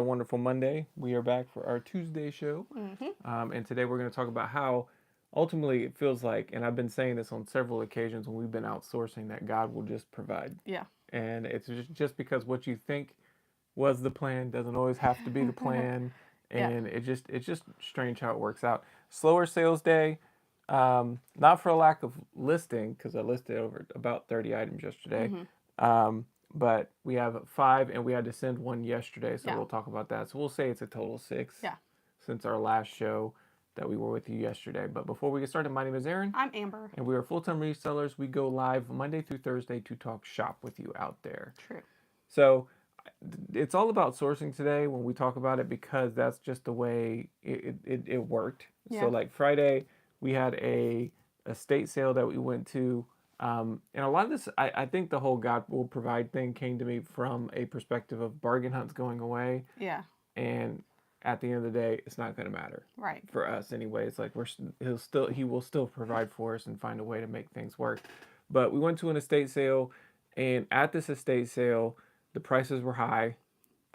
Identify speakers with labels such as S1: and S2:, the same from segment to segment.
S1: A wonderful Monday. We are back for our Tuesday show.
S2: Hmm.
S1: And today we're going to talk about how ultimately it feels like, and I've been saying this on several occasions when we've been outsourcing, that God will just provide.
S2: Yeah.
S1: And it's just because what you think was the plan doesn't always have to be the plan.
S2: Yeah.
S1: And it's just strange how it works out. Slower sales day, not for a lack of listing, because I listed over about 30 items yesterday.
S2: Hmm.
S1: Um, but we have five, and we had to send one yesterday, so
S2: Yeah.
S1: we'll talk about that. So we'll say it's a total of six
S2: Yeah.
S1: since our last show that we were with you yesterday. But before we get started, my name is Aaron,
S2: I'm Amber.
S1: and we are full time resellers. We go live Monday through Thursday to talk shop with you out there.
S2: True.
S1: So it's all about sourcing today when we talk about it because that's just the way it worked. So
S2: Yeah.
S1: like Friday, we had a estate sale that we went to. And a lot of this, I think the whole God will provide thing came to me from a perspective of bargain hunts going away.
S2: Yeah.
S1: And at the end of the day, it's not going to matter
S2: Right.
S1: for us anyway. It's like he will still provide for us and find a way to make things work. But we went to an estate sale, and at this estate sale, the prices were high.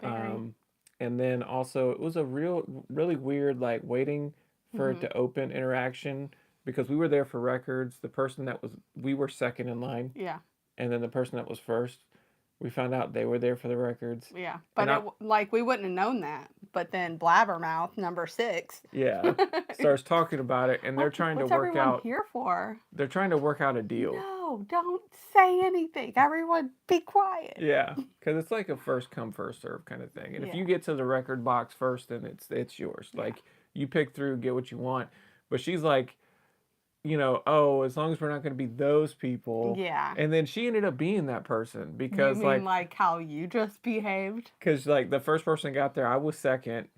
S2: Very.
S1: Um, and then also it was a really weird like waiting for it
S2: Hmm.
S1: to open interaction because we were there for records. The person that was we were second in line,
S2: Yeah.
S1: and then the person that was first, we found out they were there for the records.
S2: Yeah.
S1: And
S2: But
S1: I
S2: like we wouldn't have known that. But then Blabbermouth number 6.
S1: yeah starts talking about it, and
S2: What's everyone here for?
S1: they're trying to work out a deal.
S2: No, don't say anything. Everyone, be quiet.
S1: Yeah, because it's like a first come first serve kind of thing, and if
S2: Yeah.
S1: you get to the record box first, then it's yours.
S2: Yeah.
S1: Like you pick through, get what you want. But she's like, oh, as long as we're not going to be those people.
S2: Yeah.
S1: And then she ended up being that person
S2: You
S1: because
S2: mean like how you just behaved?
S1: the first person got there, I was second,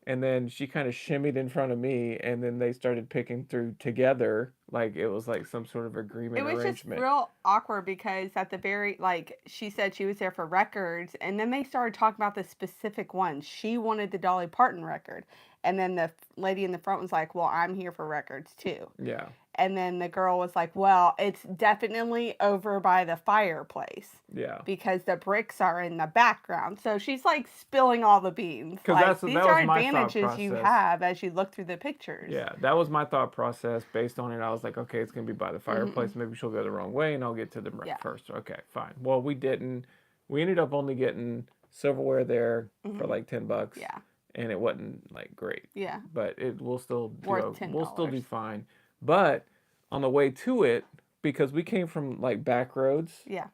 S1: and then she kind of shimmied in front of me, and then they started picking through together, like it was like some sort of
S2: It
S1: agreement
S2: was just
S1: arrangement.
S2: real awkward because at the very like she said she was there for records and then they started talking about the specific ones. She wanted the Dolly Parton record. And then the lady in the front was like, "Well, I'm here for records too."
S1: Yeah,
S2: And then the girl was like, "Well, it's definitely over by the fireplace
S1: yeah.
S2: because the bricks are in the background." So she's like spilling all the beans.
S1: Because
S2: Like
S1: that
S2: these
S1: was
S2: are
S1: my thought
S2: advantages you
S1: process.
S2: have as you look through the pictures.
S1: Yeah, that was my thought process. Based on it, I was like, okay, it's gonna be by the
S2: Hmm.
S1: fireplace. Maybe she'll go the wrong way, and I'll get to them
S2: Yeah.
S1: first. Okay, fine. Well, we didn't. We ended up only getting silverware there for
S2: Hmm.
S1: like $10,
S2: Yeah.
S1: and it wasn't like great,
S2: Yeah.
S1: but it will still
S2: Worth $10.
S1: we'll still do fine. But on the way to it, because we came from like back roads,
S2: Yeah.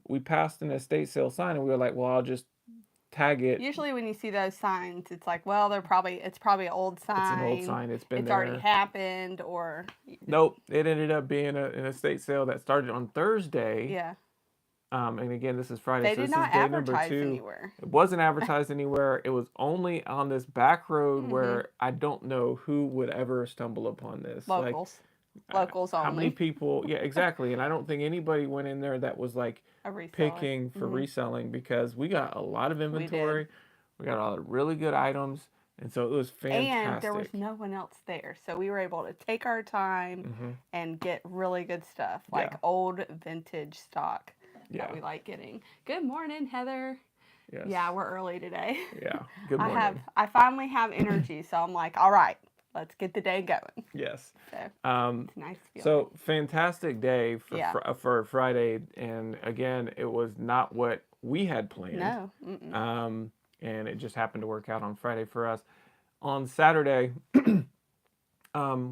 S1: we passed an estate sale sign, and we were like, well, I'll just tag it.
S2: Usually when you see those signs, it's like, well, it's probably an old
S1: It's an old
S2: sign.
S1: sign. It's been
S2: It's already
S1: there.
S2: happened or
S1: Nope, it ended up being an estate sale that started on Thursday.
S2: yeah.
S1: And again, this is Friday,
S2: They
S1: so
S2: did
S1: this is
S2: not
S1: day number
S2: advertise
S1: two.
S2: anywhere.
S1: It wasn't advertised anywhere. It was only on this back road
S2: Hmm.
S1: where I don't know who would ever stumble upon this. Like,
S2: Locals. Locals
S1: how many
S2: only.
S1: people? Yeah, exactly. And I don't think anybody went in there that was like
S2: A reseller.
S1: picking for
S2: Hmm.
S1: reselling because we got a lot of
S2: We did.
S1: inventory. We got a lot of really good items. And so it was
S2: And there was
S1: fantastic.
S2: no one else there. So we were able to take our time
S1: Hmm.
S2: and get really good stuff, like
S1: Yeah.
S2: old vintage stock that
S1: Yeah.
S2: we like getting. Good morning, Heather.
S1: Yes.
S2: Yeah, we're early today.
S1: Yeah. Good morning.
S2: I finally have energy, so I'm like, all right, let's get the day going.
S1: Yes.
S2: So
S1: Um,
S2: it's a nice feeling.
S1: so fantastic day
S2: Yeah.
S1: for Friday, and again, it was not what we had planned,
S2: No. Mm-mm.
S1: and it just happened to work out on Friday for us. On Saturday,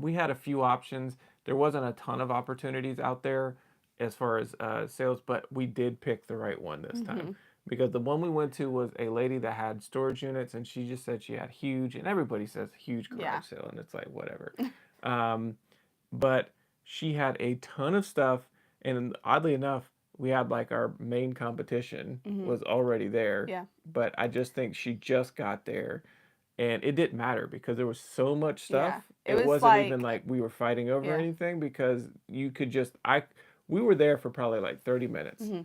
S1: we had a few options. There wasn't a ton of opportunities out there as far as sales, but we did pick the right one this
S2: Mm-hmm.
S1: time because the one we went to was a lady that had storage units, and she just said she had huge, and everybody says huge
S2: Yeah.
S1: garage sale, and it's like whatever. Um, but she had a ton of stuff, and oddly enough, we had like our main competition
S2: Mm-hmm.
S1: was already there,
S2: Yeah.
S1: but I just think she just got there, and it didn't matter because there was so much
S2: Yeah.
S1: stuff.
S2: It
S1: It
S2: was
S1: wasn't even
S2: like,
S1: like we were fighting over
S2: yeah.
S1: anything because you could just I we were there for probably like 30 minutes,
S2: Mm-hmm.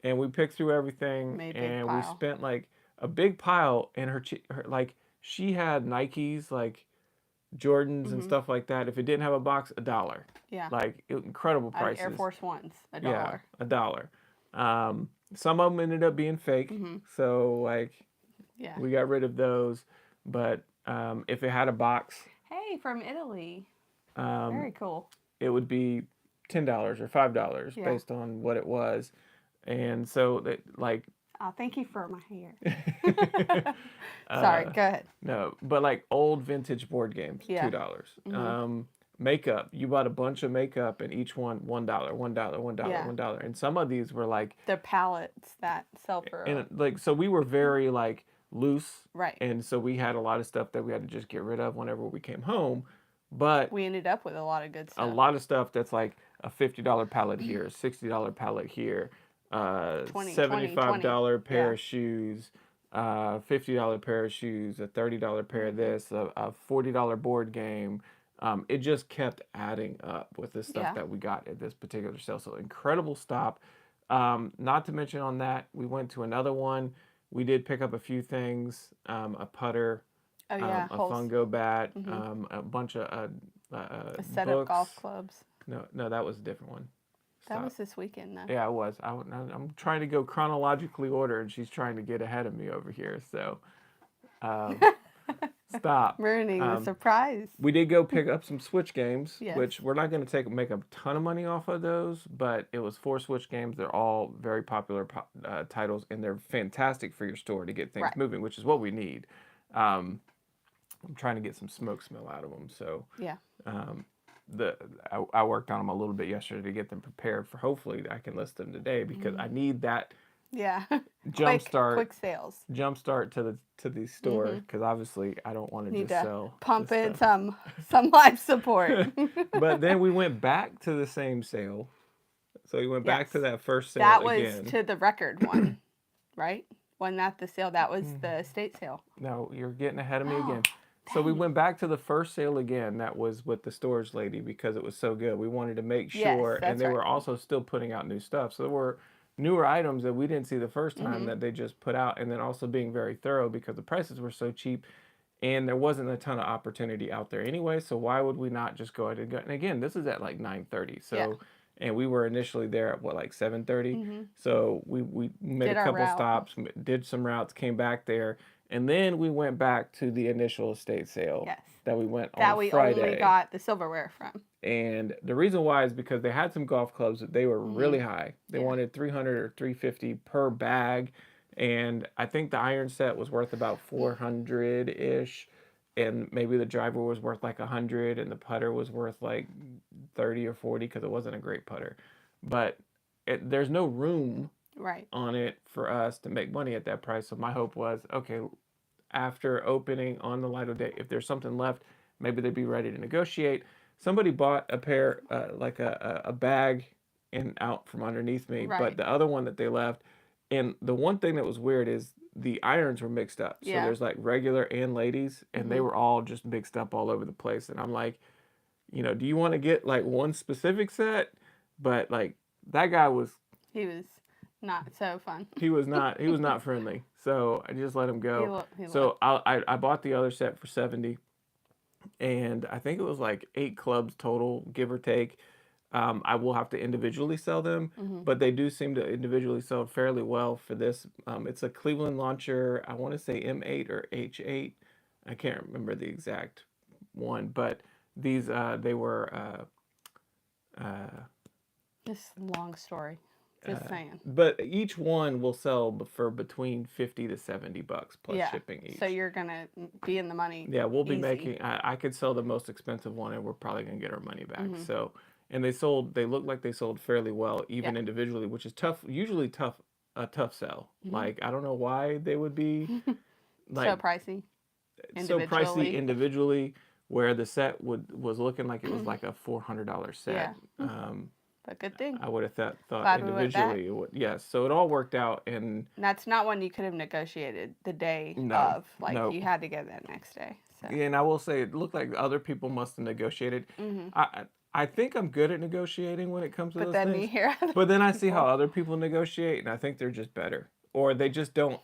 S1: and we picked through everything,
S2: Made a big
S1: and we
S2: pile.
S1: spent like a big pile, and her like she had Nikes like Jordans and
S2: Mm-hmm.
S1: stuff like that. If it didn't have a box, $1.
S2: Yeah.
S1: Like incredible
S2: Air
S1: prices.
S2: Force Ones, a
S1: Yeah,
S2: dollar.
S1: $1. Some of them ended up being fake.
S2: Mm-hmm.
S1: So like,
S2: Yeah.
S1: We got rid of those, but if it had a box,
S2: Hey, from Italy.
S1: um,
S2: Very cool.
S1: it would be $10 or $5
S2: Yeah.
S1: based on what it was, and so that like
S2: Oh, thank you for my hair. Sorry,
S1: uh,
S2: go ahead.
S1: no, but like old vintage board games,
S2: Yeah.
S1: $2.
S2: Mhm.
S1: Makeup, you bought a bunch of makeup, and each one $1, $1, $1,
S2: Yeah.
S1: $1, and some of these were like,
S2: They're palettes that sell for
S1: and like so we were very like loose,
S2: right.
S1: and so we had a lot of stuff that we had to just get rid of whenever we came home, but
S2: We ended up with a lot of good
S1: a
S2: stuff.
S1: lot of stuff that's like a $50 palette here, $60 palette here,
S2: 20,
S1: $75 pair
S2: Yeah.
S1: of shoes, $50 pair of shoes, a $30 pair of this, a $40 board game. It just kept adding up with the stuff
S2: Yeah.
S1: that we got at this particular sale. So incredible stop. Not to mention on that, we went to another one. We did pick up a few things, a putter,
S2: Oh yeah.
S1: a
S2: Holes.
S1: fungo bat,
S2: Mhm.
S1: a bunch of
S2: A set of
S1: books.
S2: golf clubs.
S1: No, that was a different one.
S2: That
S1: Stop.
S2: was this weekend though.
S1: Yeah, it was. I'm trying to go chronologically order, and she's trying to get ahead of me over here. So, um, stop.
S2: Ruining the surprise.
S1: We did go pick up some Switch games,
S2: Yes.
S1: which we're not going to make a ton of money off of those, but it was 4 Switch games. They're all very popular titles, and they're fantastic for your store to get things
S2: Right.
S1: moving, which is what we need. I'm trying to get some smoke smell out of them, so
S2: Yeah.
S1: um, I worked on them a little bit yesterday to get them prepared for. Hopefully, I can list them today because I need that
S2: Yeah.
S1: jumpstart
S2: Quick sales.
S1: to the store because obviously I don't want to
S2: Need
S1: just
S2: to
S1: sell
S2: pump
S1: this
S2: in
S1: stuff.
S2: some life support.
S1: But then we went back to the same sale, so we went back to
S2: Yes.
S1: that first sale
S2: That was
S1: again.
S2: to the record one, right? Wasn't that the sale? That was the estate sale.
S1: No, you're getting ahead of me
S2: Oh,
S1: again. So we went back to the first sale again. That was with the storage lady because it was so good. We wanted to make
S2: Yes,
S1: sure, and
S2: that's
S1: they
S2: right.
S1: were also still putting out new stuff. So there were newer items that we didn't see the first time that they just put out, and then also being very thorough because the prices were so cheap, and there wasn't a ton of opportunity out there anyway. So why would we not just go ahead and go? And again, this is at like 9:30. So.
S2: Yeah.
S1: And we were initially there at what, like 7:30. So we made
S2: Did
S1: a
S2: our
S1: couple
S2: route.
S1: stops, did some routes, came back there, and then we went back to the initial estate sale
S2: Yes.
S1: that we went
S2: That
S1: on
S2: we
S1: Friday.
S2: only got the silverware from.
S1: And the reason why is because they had some golf clubs that they were really high. They
S2: Yeah.
S1: wanted 300 or 350 per bag, and I think the iron set was worth about 400-ish, and maybe the driver was worth like 100, and the putter was worth like 30 or 40 because it wasn't a great putter. But there's no room
S2: Right.
S1: on it for us to make money at that price. So my hope was, okay, after opening on the Lido day, if there's something left, maybe they'd be ready to negotiate. Somebody bought a pair, like a bag and out from underneath me, but
S2: Right.
S1: the other one that they left, and the one thing that was weird is the irons were mixed up. So
S2: Yeah.
S1: there's like regular and ladies, and they were all just mixed up all over the place. And I'm like, do you want to get like one specific set? But like that guy was
S2: He was not so fun.
S1: he was not friendly. So I just let him go.
S2: He
S1: So I bought the other set for 70, and I think it was like 8 clubs total, give or take. I will have to individually sell them, but they do seem to individually sell fairly well for this. It's a Cleveland launcher. I want to say M8 or H8. I can't remember the exact one, but these they were.
S2: This long story. Just saying.
S1: But each one will sell for between $50 to $70 plus
S2: Yeah.
S1: shipping each.
S2: So you're gonna be in the money.
S1: Yeah, we'll be
S2: easy.
S1: making. I could sell the most expensive one, and we're probably gonna get our money back.
S2: Mm-hmm.
S1: So, and they look like they sold fairly well, even individually, which is tough. Usually a tough sell. Like I don't know why they would be like
S2: so pricey.
S1: so pricey individually, where the set was looking like it was like a $400 set.
S2: Yeah. But good thing.
S1: I would have thought
S2: Glad we went back.
S1: individually it would. Yes, so it all worked out, and
S2: That's not one you could have negotiated the day
S1: No,
S2: of. Like
S1: no.
S2: you had to get that next day. So.
S1: yeah, and I will say it looked like other people must have negotiated. I think I'm good at negotiating when it comes to
S2: But
S1: those
S2: then
S1: things.
S2: you hear other
S1: But then I see how
S2: people.
S1: other people negotiate, and I think they're just better, or they just don't.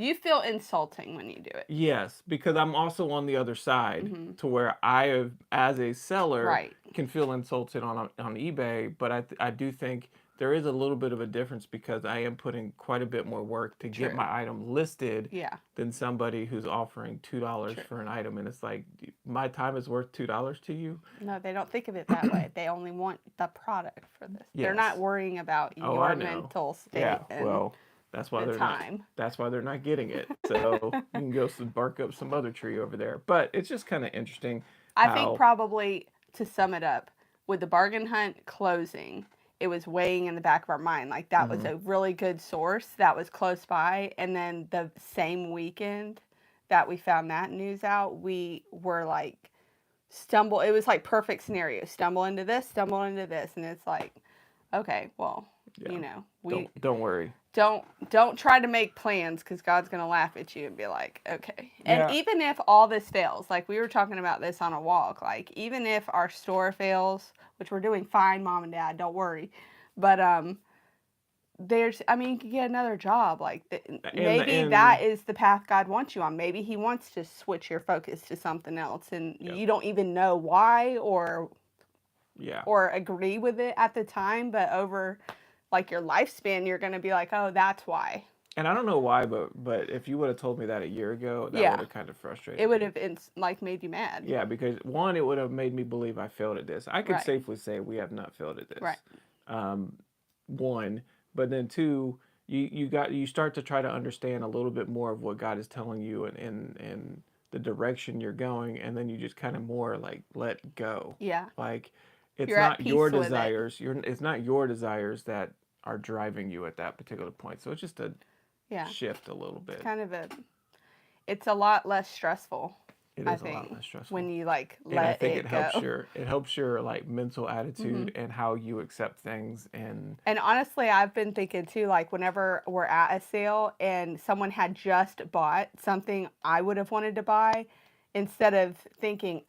S2: You feel insulting when you do it.
S1: Yes, because I'm also on the other side to where I, as a seller,
S2: Right.
S1: can feel insulted on eBay. But I do think there is a little bit of a difference because I am putting quite a bit more work to get
S2: True.
S1: my item listed
S2: Yeah.
S1: than somebody who's offering $2
S2: True.
S1: for an item. And it's like, my time is worth $2 to you?
S2: No, they don't think of it that way. They only want the product for this. They're not
S1: Yes.
S2: worrying about
S1: Oh, I
S2: your
S1: know.
S2: mental state
S1: Yeah,
S2: and
S1: well, that's why
S2: the
S1: they're not.
S2: time.
S1: That's why they're not getting it. So you can go bark up some other tree over there. But it's just kind of interesting
S2: I think
S1: how
S2: probably to sum it up, with the bargain hunt closing, it was weighing in the back of our mind. Like that was
S1: Mhm.
S2: a really good source that was close by. And then the same weekend that we found that news out, we were like it was like perfect scenario. Stumble into this, and it's like, okay, well,
S1: yeah,
S2: you know, we
S1: don't worry.
S2: don't try to make plans because God's gonna laugh at you and be like, okay. And
S1: Yeah.
S2: even if all this fails, like we were talking about this on a walk, like even if our store fails, which we're doing fine, Mom and Dad, don't worry. But I mean, you can get another job. Like maybe that is the path God wants you on. Maybe He wants to switch your focus to something else, and
S1: Yep.
S2: you don't even know why
S1: Yeah.
S2: or agree with it at the time, but over like your lifespan, you're gonna be like, oh, that's why.
S1: And I don't know why, but if you would have told me that a year ago, that
S2: Yeah.
S1: would have kind of frustrated
S2: It would
S1: me.
S2: have like made you mad.
S1: Yeah, because one, it would have made me believe I failed at this. I could
S2: Right.
S1: safely say we have not failed at this.
S2: Right.
S1: One, but then two, you start to try to understand a little bit more of what God is telling you and the direction you're going, and then you just kind of more like let go.
S2: Yeah.
S1: Like it's
S2: You're at
S1: not
S2: peace
S1: your
S2: with it.
S1: desires. It's not your desires that are driving you at that particular point. So it's just a
S2: Yeah.
S1: shift a little bit.
S2: It's kind of it's a lot less stressful.
S1: It
S2: I
S1: is a lot
S2: think,
S1: less stressful.
S2: when you like
S1: And I
S2: let
S1: think
S2: it
S1: it
S2: go.
S1: helps your like mental attitude and how you accept things and
S2: And honestly, I've been thinking too, like whenever we're at a sale and someone had just bought something I would have wanted to buy, instead of thinking,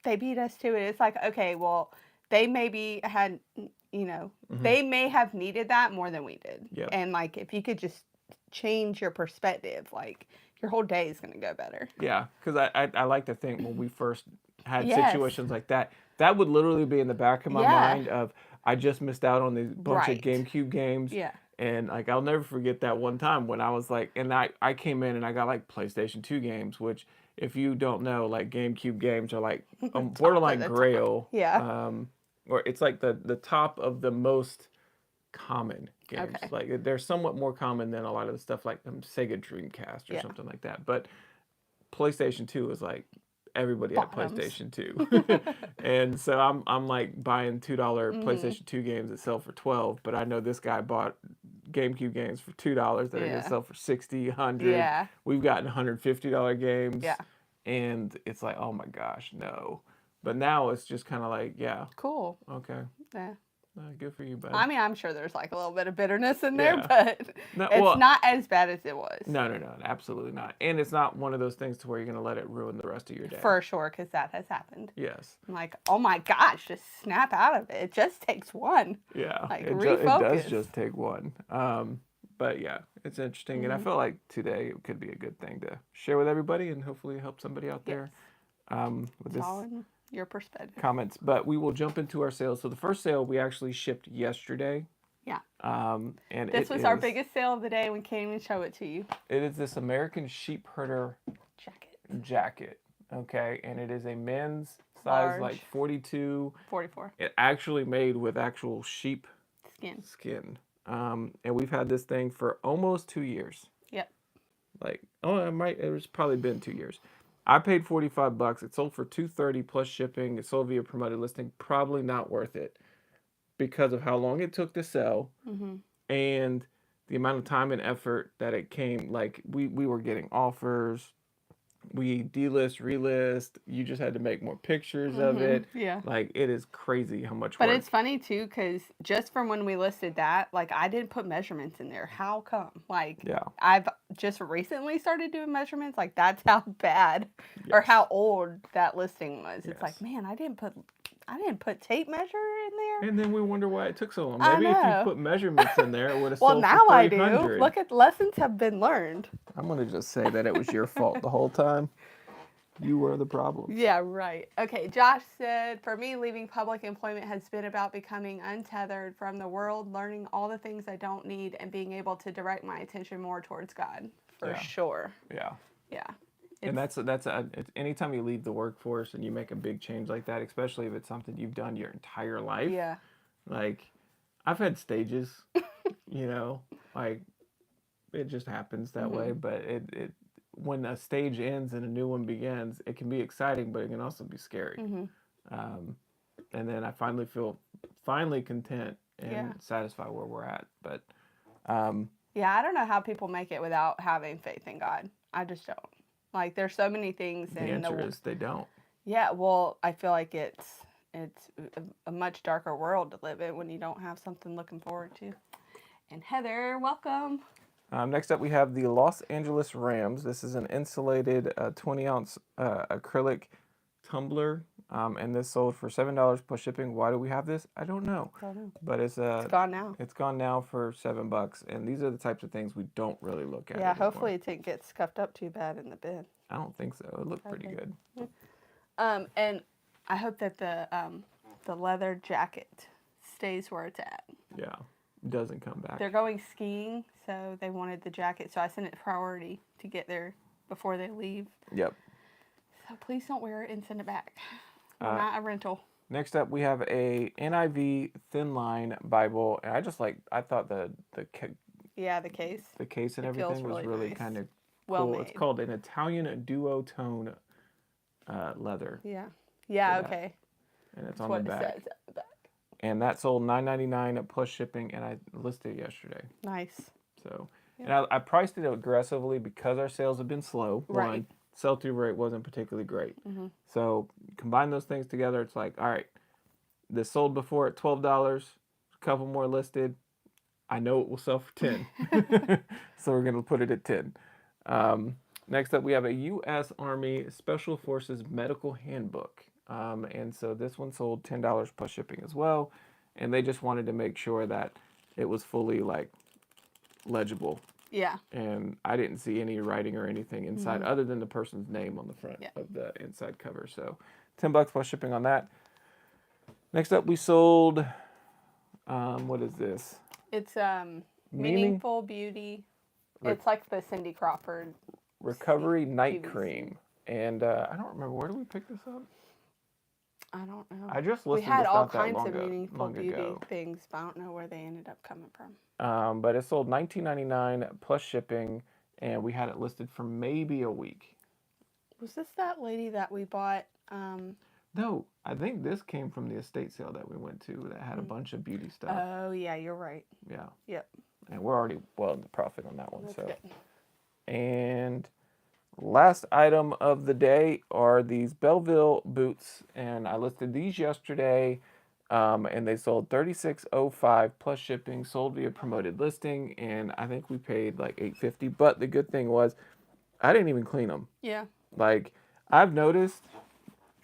S2: they beat us to it, it's like, okay, well, they maybe had, they may have needed that more than we did.
S1: Yep.
S2: And like, if you could just change your perspective, like your whole day is going to go better.
S1: yeah, because I like to think when we first had
S2: Yes.
S1: situations like that would literally be in the back of my
S2: Yeah.
S1: mind of I just missed out on these bunch
S2: Right.
S1: of GameCube games.
S2: Yeah.
S1: And like I'll never forget that one time when I was like, and I came in and I got like PlayStation 2 games, which if you don't know, like GameCube games are like borderline
S2: the top.
S1: grail.
S2: Yeah.
S1: Or it's like the top of the most common games.
S2: Okay.
S1: Like they're somewhat more common than a lot of the stuff like Sega Dreamcast or
S2: Yeah.
S1: something like that. But PlayStation 2 is like everybody had
S2: Bottoms.
S1: PlayStation 2. And so I'm like buying $2 PlayStation 2 games that sell for $12, but I know this guy bought GameCube games for $2 that are
S2: Yeah.
S1: gonna sell for $60, $100.
S2: Yeah.
S1: We've gotten $150 games.
S2: Yeah.
S1: And it's like, oh my gosh, no. But now it's just kind of like, yeah,
S2: Cool.
S1: okay,
S2: Yeah.
S1: good for you, bud.
S2: I mean, I'm sure there's like a little bit of bitterness in there,
S1: Yeah.
S2: but
S1: No,
S2: it's
S1: well,
S2: not as bad as it was.
S1: No, absolutely not. And it's not one of those things to where you're gonna let it ruin the rest of your day.
S2: For sure, because that has happened.
S1: Yes.
S2: I'm like, oh my gosh, just snap out of it. It just takes one.
S1: Yeah.
S2: Like,
S1: it does
S2: refocus.
S1: just take one. But yeah, it's interesting, and I feel like today it could be a good thing to share with everybody, and hopefully help somebody out there. With
S2: It's
S1: this
S2: all in your perspective.
S1: comments. But we will jump into our sales. So the first sale we actually shipped yesterday.
S2: Yeah.
S1: And
S2: This was our biggest sale of the day when came and show it to you.
S1: It is this American Sheep Herder jacket. Okay, and it is a men's size,
S2: Large.
S1: like 42.
S2: 44.
S1: It actually made with actual sheep
S2: Skin.
S1: and we've had this thing for almost 2 years.
S2: Yep.
S1: Like, it's probably been 2 years. I paid $45. It sold for $230 plus shipping. It sold via promoted listing. Probably not worth it because of how long it took to sell and the amount of time and effort that it came. Like we were getting offers. We delist, relist. You just had to make more pictures of it.
S2: Yeah.
S1: Like it is crazy how much
S2: But
S1: work.
S2: it's funny too, because just from when we listed that, like I didn't put measurements in there. How come? Like
S1: Yeah.
S2: I've just recently started doing measurements. Like that's how bad or how old that listing was. It's like, man, I didn't put tape measure in there.
S1: And then we wonder why it took so long.
S2: I
S1: Maybe if
S2: know.
S1: you put measurements in there, it would have
S2: Well,
S1: sold
S2: now
S1: for
S2: I do.
S1: $300.
S2: Look at lessons have been learned.
S1: I'm gonna just say that it was your fault the whole time. You were the problem.
S2: Yeah, right. Okay, Josh said, for me, leaving public employment has been about becoming untethered from the world, learning all the things I don't need, and being able to direct my attention more towards God. For
S1: Yeah.
S2: sure.
S1: Yeah.
S2: Yeah.
S1: And it's anytime you leave the workforce and you make a big change like that, especially if it's something you've done your entire life.
S2: Yeah.
S1: Like, I've had stages, you know, like it just happens that way. But it when a stage ends and a new one begins, it can be exciting, but it can also be scary. Um, and then I finally feel content and
S2: Yeah.
S1: satisfied where we're at. But um,
S2: Yeah, I don't know how people make it without having faith in God. I just don't. Like, there's so many things
S1: the
S2: in the
S1: answer is they don't.
S2: Yeah, well, I feel like it's a much darker world to live in when you don't have something looking forward to. And Heather, welcome.
S1: Next up, we have the Los Angeles Rams. This is an insulated 20-ounce acrylic tumbler, and this sold for $7 plus shipping. Why do we have this? I don't know. But it's
S2: gone now.
S1: It's gone now for $7, and these are the types of things we don't really look at.
S2: Yeah,
S1: anymore.
S2: hopefully it didn't get scuffed up too bad in the bin.
S1: I don't think so. It looked pretty good.
S2: And I hope that the leather jacket stays where it's at.
S1: Yeah, doesn't come back.
S2: They're going skiing, so they wanted the jacket, so I sent it priority to get there before they leave.
S1: Yep.
S2: So please don't wear it and send it back. We're not a rental.
S1: Next up, we have a NIV Thin Line Bible, and I thought the
S2: case.
S1: The case and
S2: It feels
S1: everything was really
S2: nice.
S1: kind of
S2: Well
S1: cool.
S2: made.
S1: It's called an Italian duotone leather,
S2: Yeah.
S1: for that.
S2: Okay.
S1: and it's
S2: That's
S1: on
S2: what
S1: the
S2: it
S1: back.
S2: says at the back.
S1: And that sold $9.99 plus shipping, and I listed it yesterday.
S2: Nice.
S1: So, and I priced it aggressively because our sales have been slow.
S2: Right.
S1: One, sell-through rate wasn't particularly great. So combine those things together, it's like, all right, this sold before at $12, a couple more listed. I know it will sell for 10, so we're gonna put it at 10. Next up, we have a U.S. Army Special Forces Medical Handbook, and so this one sold $10 plus shipping as well, and they just wanted to make sure that it was fully legible,
S2: Yeah.
S1: and I didn't see any writing or anything inside other than the person's name on the front of the inside cover. So $10 plus shipping on that. Next up, we sold. What is this?
S2: It's Meaningful Beauty. It's like the Cindy Crawford.
S1: Recovery Night
S2: PVC.
S1: Cream. And I don't remember, where did we pick this up?
S2: I don't know.
S1: I just
S2: We
S1: listed
S2: had
S1: this
S2: all
S1: not that
S2: kinds
S1: long
S2: of
S1: ago.
S2: Meaningful
S1: long
S2: Beauty
S1: ago.
S2: things, but I don't know where they ended up coming from.
S1: But it sold $19.99 plus shipping, and we had it listed for maybe a week.
S2: Was this that lady that we bought?
S1: No, I think this came from the estate sale that we went to that had a bunch of beauty stuff.
S2: Oh, yeah, you're right.
S1: Yeah.
S2: Yep.
S1: And we're already well in the profit on that one.
S2: That's
S1: so.
S2: good.
S1: And last item of the day are these Belleville boots, and I listed these yesterday, and they sold $36.05 plus shipping, sold via promoted listing, and I think we paid like $8.50. But the good thing was, I didn't even clean them.
S2: Yeah.
S1: Like, I've noticed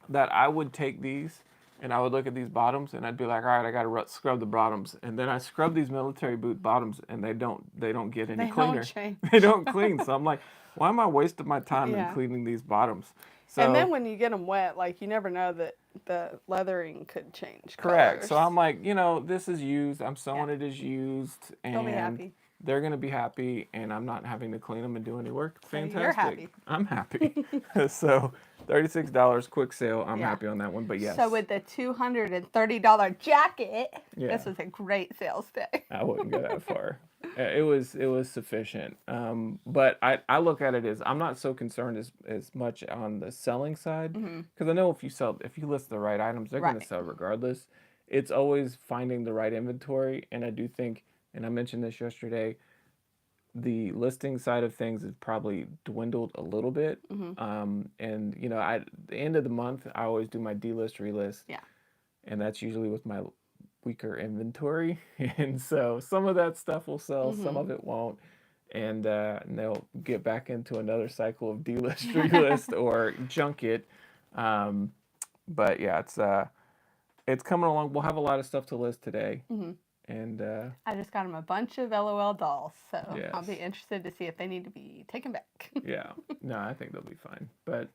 S1: that I would take these and I would look at these bottoms and I'd be like, all right, I got to scrub the bottoms. And then I scrub these military boot bottoms and they don't get any cleaner.
S2: Don't change.
S1: They don't clean. So I'm like, why am I wasting my time in
S2: Yeah.
S1: cleaning these bottoms? So,
S2: And then when you get them wet, like, you never know that the leathering could change
S1: correct.
S2: colors.
S1: So I'm like, this is used. I'm selling it as used. And
S2: They'll be happy.
S1: they're going to be happy, and I'm not having to clean them and do any work.
S2: So you're
S1: Fantastic.
S2: happy.
S1: I'm happy. So $36 quick sale. I'm
S2: Yeah.
S1: happy on that one. But yes,
S2: So with the $230 jacket,
S1: Yeah.
S2: this was a great sales day.
S1: I wouldn't go that far. It was sufficient. But I look at it as, I'm not so concerned as much on the selling side, because I know if you list the right items, they're going
S2: Right.
S1: to sell regardless. It's always finding the right inventory, and I do think, and I mentioned this yesterday, the listing side of things has probably dwindled a little bit. And at the end of the month, I always do my delist, relist.
S2: Yeah.
S1: And that's usually with my weaker inventory. And so some of that stuff will sell, some of it won't. And they'll get back into another cycle of delist, relist, or junk it. But yeah, it's coming along. We'll have a lot of stuff to list today. And
S2: I just got them a bunch of LOL dolls, so I'll be
S1: yes,
S2: interested to see if they need to be taken back.
S1: yeah, no, I think they'll be fine. But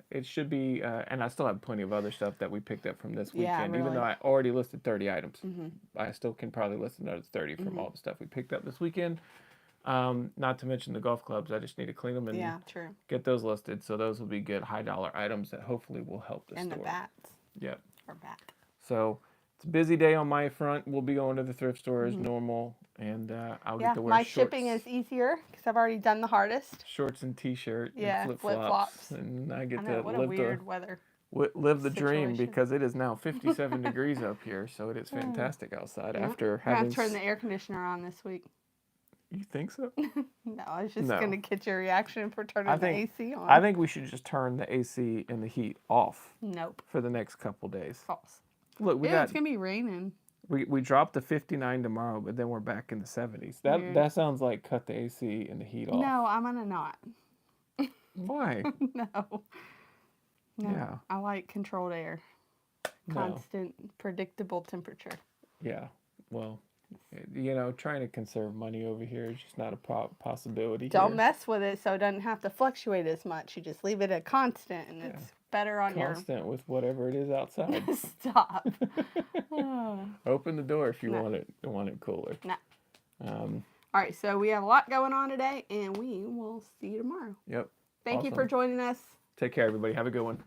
S1: it should be, and I still have plenty of other stuff that we picked up from this
S2: Yeah,
S1: weekend. Even though
S2: really.
S1: I already listed 30 items,
S2: Hmm.
S1: I still can probably list another 30 from
S2: Hmm.
S1: all the stuff we picked up this weekend. Not to mention the golf clubs. I just need to clean them and
S2: Yeah, true.
S1: get those listed. So those will be good high dollar items that hopefully will help the
S2: And the
S1: store.
S2: bats.
S1: Yep.
S2: Or bat.
S1: So it's a busy day on my front. We'll be going to the thrift store as
S2: Hmm.
S1: normal, and I'll get
S2: Yeah,
S1: to wear
S2: my
S1: shorts,
S2: shipping is easier because I've already done the hardest.
S1: shorts and t-shirt and
S2: Yeah,
S1: flip
S2: flip
S1: flops,
S2: flops.
S1: and I
S2: I
S1: get
S2: know,
S1: to
S2: what a weird weather
S1: live the dream
S2: situation.
S1: because it is now 57 degrees up here, so it is fantastic outside.
S2: Yeah.
S1: After
S2: We're gonna
S1: having,
S2: turn the air conditioner on this week.
S1: you think so?
S2: No, I was just
S1: No.
S2: gonna get your reaction for turning
S1: I
S2: the
S1: think
S2: AC on.
S1: I think we should just turn the AC and the heat off
S2: Nope.
S1: for the next couple days.
S2: False.
S1: Look,
S2: Ew, it's gonna be raining.
S1: we dropped to 59 tomorrow, but then we're back in the 70s. That
S2: Weird.
S1: that sounds like cut the AC and the heat off.
S2: No, I'm gonna not.
S1: Why?
S2: No. No.
S1: Yeah.
S2: I like controlled air.
S1: No.
S2: Constant, predictable temperature.
S1: Yeah. Well, trying to conserve money over here is just not a possibility.
S2: Don't
S1: here.
S2: mess with it so it doesn't have to fluctuate as much. You just leave it at constant and it's better on
S1: Constant with whatever it is outside.
S2: your stop. Oh.
S1: Open the door if you
S2: No.
S1: want it cooler.
S2: No.
S1: Um,
S2: All right, so we have a lot going on today and we will see you tomorrow.
S1: yep.
S2: Thank you
S1: Awesome.
S2: for joining us.
S1: Take care, everybody. Have a good one.